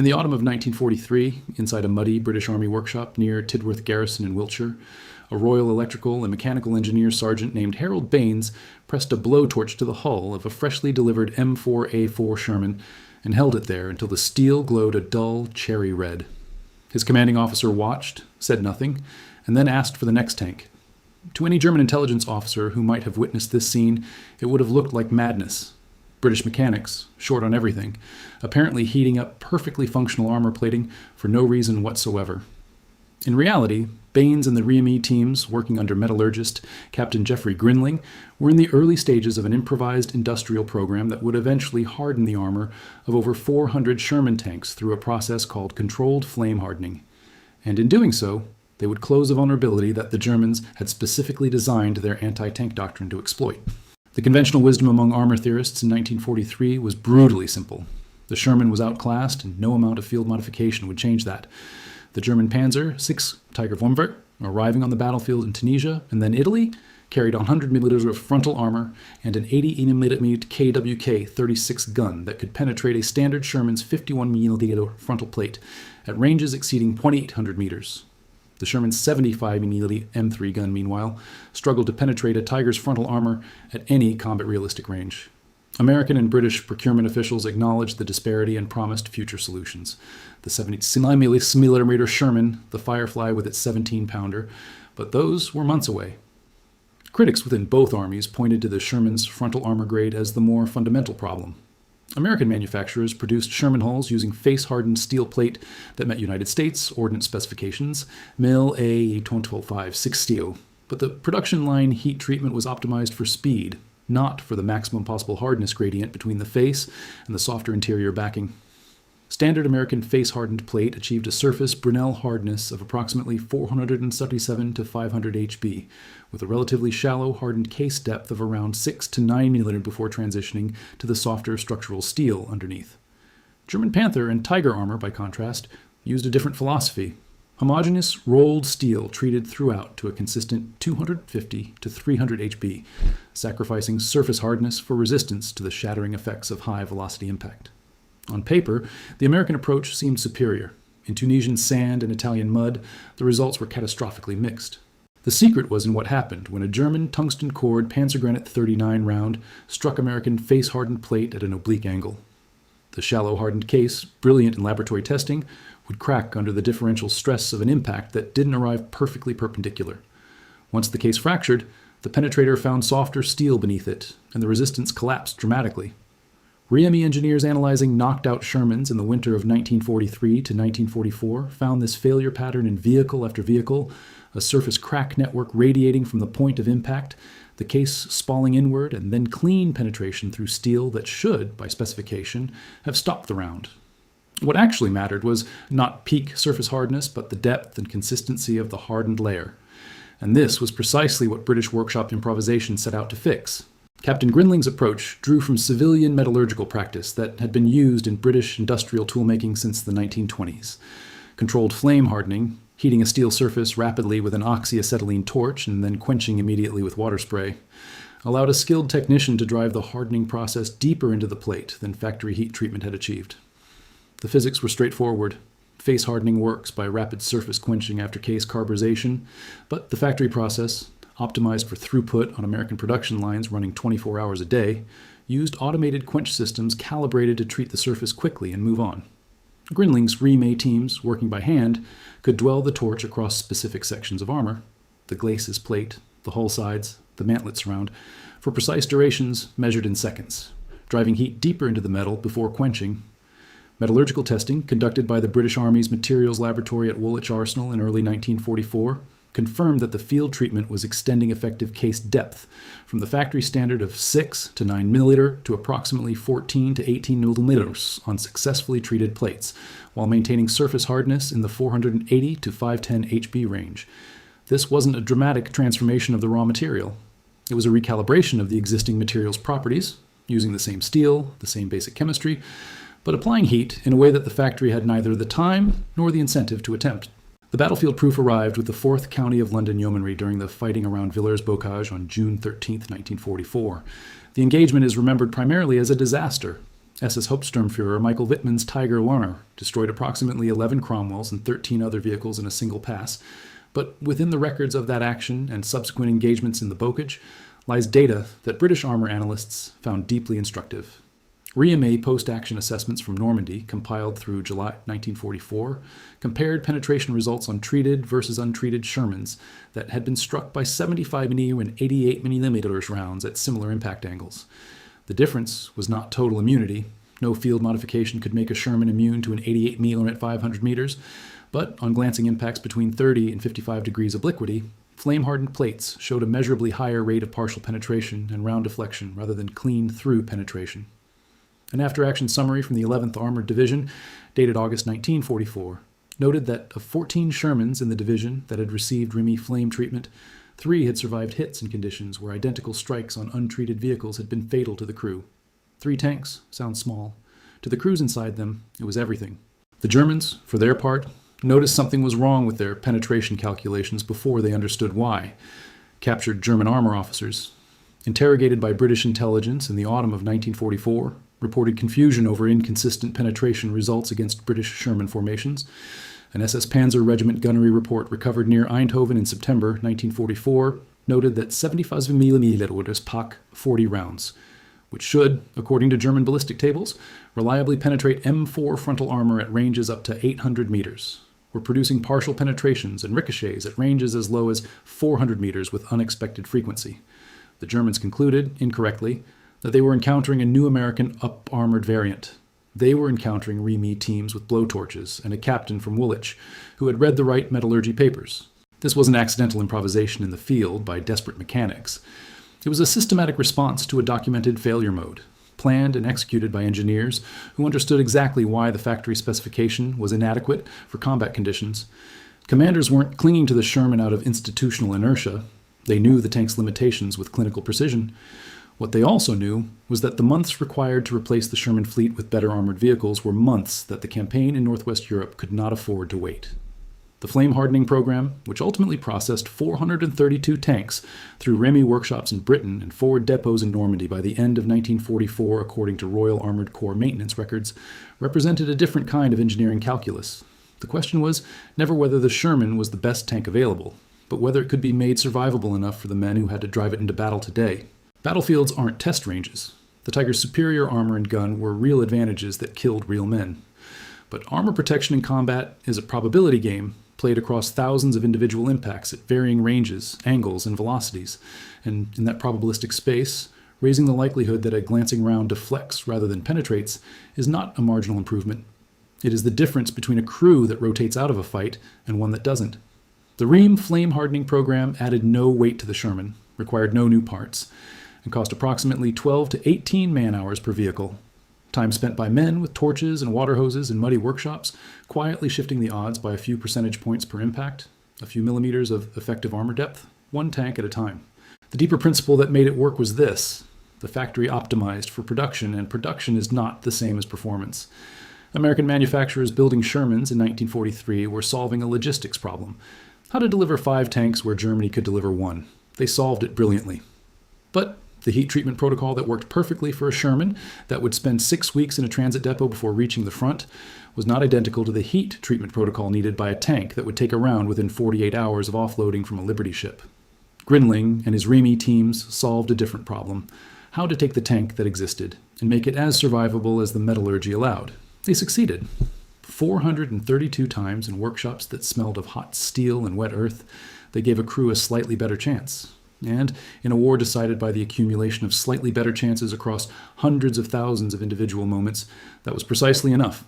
In the autumn of 1943, inside a muddy British Army workshop near Tidworth Garrison in Wiltshire, a Royal Electrical and Mechanical Engineer sergeant named Harold Baines pressed a blowtorch to the hull of a freshly delivered M4A4 Sherman and held it there until the steel glowed a dull cherry red. His commanding officer watched, said nothing, and then asked for the next tank. To any German intelligence officer who might have witnessed this scene, it would have looked like madness. British mechanics, short on everything, apparently heating up perfectly functional armor plating for no reason whatsoever. In reality, Baines and the REME teams, working under metallurgist Captain Geoffrey Grinling, were in the early stages of an improvised industrial program that would eventually harden the armor of over 400 Sherman tanks through a process called controlled flame hardening. And in doing so, they would close a vulnerability that the Germans had specifically designed their anti-tank doctrine to exploit. The conventional wisdom among armor theorists in 1943 was brutally simple. The Sherman was outclassed, and no amount of field modification would change that. The German Panzer, 6 Tiger Wumpfer, arriving on the battlefield in Tunisia and then Italy, carried 100 mm of frontal armor and an 80 mm KWK 36 gun that could penetrate a standard Sherman's 51 mm frontal plate at ranges exceeding 2,800 meters. The Sherman's 75 mm M3 gun, meanwhile, struggled to penetrate a Tiger's frontal armor at any combat-realistic range. American and British procurement officials acknowledged the disparity and promised future solutions. The 79mm Sherman, the Firefly with its 17-pounder, but those were months away. Critics within both armies pointed to the Sherman's frontal armor grade as the more fundamental problem. American manufacturers produced Sherman hulls using face-hardened steel plate that met United States ordnance specifications, MIL A125-6 steel, but the production line heat treatment was optimized for speed, not for the maximum possible hardness gradient between the face and the softer interior backing. Standard American face-hardened plate achieved a surface Brunel hardness of approximately 477 to 500 HB, with a relatively shallow hardened case depth of around 6 to 9 mm before transitioning to the softer structural steel underneath. German Panther and Tiger armor, by contrast, used a different philosophy. Homogeneous rolled steel treated throughout to a consistent 250 to 300 HB, sacrificing surface hardness for resistance to the shattering effects of high-velocity impact. On paper, the American approach seemed superior. In Tunisian sand and Italian mud, the results were catastrophically mixed. The secret was in what happened when a German tungsten-cored Panzergranate 39 round struck American face-hardened plate at an oblique angle. The shallow hardened case, brilliant in laboratory testing, would crack under the differential stress of an impact that didn't arrive perfectly perpendicular. Once the case fractured, the penetrator found softer steel beneath it, and the resistance collapsed dramatically. REME engineers analyzing knocked-out Shermans in the winter of 1943 to 1944 found this failure pattern in vehicle after vehicle, a surface crack network radiating from the point of impact, the case spalling inward, and then clean penetration through steel that should, by specification, have stopped the round. What actually mattered was not peak surface hardness, but the depth and consistency of the hardened layer. And this was precisely what British workshop improvisation set out to fix. Captain Grinling's approach drew from civilian metallurgical practice that had been used in British industrial toolmaking since the 1920s. Controlled flame hardening, heating a steel surface rapidly with an oxyacetylene torch and then quenching immediately with water spray, allowed a skilled technician to drive the hardening process deeper into the plate than factory heat treatment had achieved. The physics were straightforward. Face hardening works by rapid surface quenching after case carburization, but the factory process, optimized for throughput on American production lines running 24 hours a day, used automated quench systems calibrated to treat the surface quickly and move on. Grinling's REME teams, working by hand, could dwell the torch across specific sections of armor, the glacis plate, the hull sides, the mantlets around, for precise durations measured in seconds, driving heat deeper into the metal before quenching. Metallurgical testing, conducted by the British Army's Materials Laboratory at Woolwich Arsenal in early 1944, confirmed that the field treatment was extending effective case depth from the factory standard of 6 to 9 mm to approximately 14 to 18 mm on successfully treated plates, while maintaining surface hardness in the 480 to 510 HB range. This wasn't a dramatic transformation of the raw material. It was a recalibration of the existing material's properties, using the same steel, the same basic chemistry, but applying heat in a way that the factory had neither the time nor the incentive to attempt. The battlefield proof arrived with the 4th County of London Yeomanry during the fighting around Villers-Bocage on June 13, 1944. The engagement is remembered primarily as a disaster. SS Hauptsturmführer Michael Wittmann's Tiger Warner destroyed approximately 11 Cromwells and 13 other vehicles in a single pass, but within the records of that action and subsequent engagements in the Bocage lies data that British armor analysts found deeply instructive. REME post-action assessments from Normandy, compiled through July 1944, compared penetration results on treated versus untreated Shermans that had been struck by 75 mm and 88 mm rounds at similar impact angles. The difference was not total immunity. No field modification could make a Sherman immune to an 88 mm at 500 meters, but on glancing impacts between 30 and 55 degrees obliquity, flame-hardened plates showed a measurably higher rate of partial penetration and round deflection rather than clean-through penetration. An after-action summary from the 11th Armored Division, dated August 1944, noted that of 14 Shermans in the division that had received REME flame treatment, 3 had survived hits in conditions where identical strikes on untreated vehicles had been fatal to the crew. 3 tanks sounds small. To the crews inside them, it was everything. The Germans, for their part, noticed something was wrong with their penetration calculations before they understood why. Captured German armor officers, interrogated by British intelligence in the autumn of 1944, reported confusion over inconsistent penetration results against British Sherman formations. An SS Panzer Regiment gunnery report recovered near Eindhoven in September 1944 noted that 75 mm was Pak 40 rounds, which should, according to German ballistic tables, reliably penetrate M4 frontal armor at ranges up to 800 meters. Were producing partial penetrations and ricochets at ranges as low as 400 meters with unexpected frequency. The Germans concluded, incorrectly, that they were encountering a new American up-armored variant. They were encountering REME teams with blowtorches and a captain from Woolwich who had read the right metallurgy papers. This wasn't accidental improvisation in the field by desperate mechanics. It was a systematic response to a documented failure mode, planned and executed by engineers who understood exactly why the factory specification was inadequate for combat conditions. Commanders weren't clinging to the Sherman out of institutional inertia. They knew the tank's limitations with clinical precision. What they also knew was that the months required to replace the Sherman fleet with better armored vehicles were months that the campaign in Northwest Europe could not afford to wait. The flame hardening program, which ultimately processed 432 tanks through REME workshops in Britain and forward depots in Normandy by the end of 1944, according to Royal Armoured Corps maintenance records, represented a different kind of engineering calculus. The question was never whether the Sherman was the best tank available, but whether it could be made survivable enough for the men who had to drive it into battle today. Battlefields aren't test ranges. The Tiger's superior armor and gun were real advantages that killed real men. But armor protection in combat is a probability game played across thousands of individual impacts at varying ranges, angles, and velocities. And in that probabilistic space, raising the likelihood that a glancing round deflects rather than penetrates is not a marginal improvement. It is the difference between a crew that rotates out of a fight and one that doesn't. The REME flame hardening program added no weight to the Sherman, required no new parts, and cost approximately 12 to 18 man-hours per vehicle. Time spent by men with torches and water hoses in muddy workshops, quietly shifting the odds by a few percentage points per impact, a few millimeters of effective armor depth, one tank at a time. The deeper principle that made it work was this: the factory optimized for production, and production is not the same as performance. American manufacturers building Shermans in 1943 were solving a logistics problem: how to deliver 5 tanks where Germany could deliver 1. They solved it brilliantly. But the heat treatment protocol that worked perfectly for a Sherman that would spend 6 weeks in a transit depot before reaching the front was not identical to the heat treatment protocol needed by a tank that would take a round within 48 hours of offloading from a Liberty ship. Grinling and his REME teams solved a different problem: how to take the tank that existed and make it as survivable as the metallurgy allowed. They succeeded. 432 times in workshops that smelled of hot steel and wet earth, they gave a crew a slightly better chance. And in a war decided by the accumulation of slightly better chances across hundreds of thousands of individual moments, that was precisely enough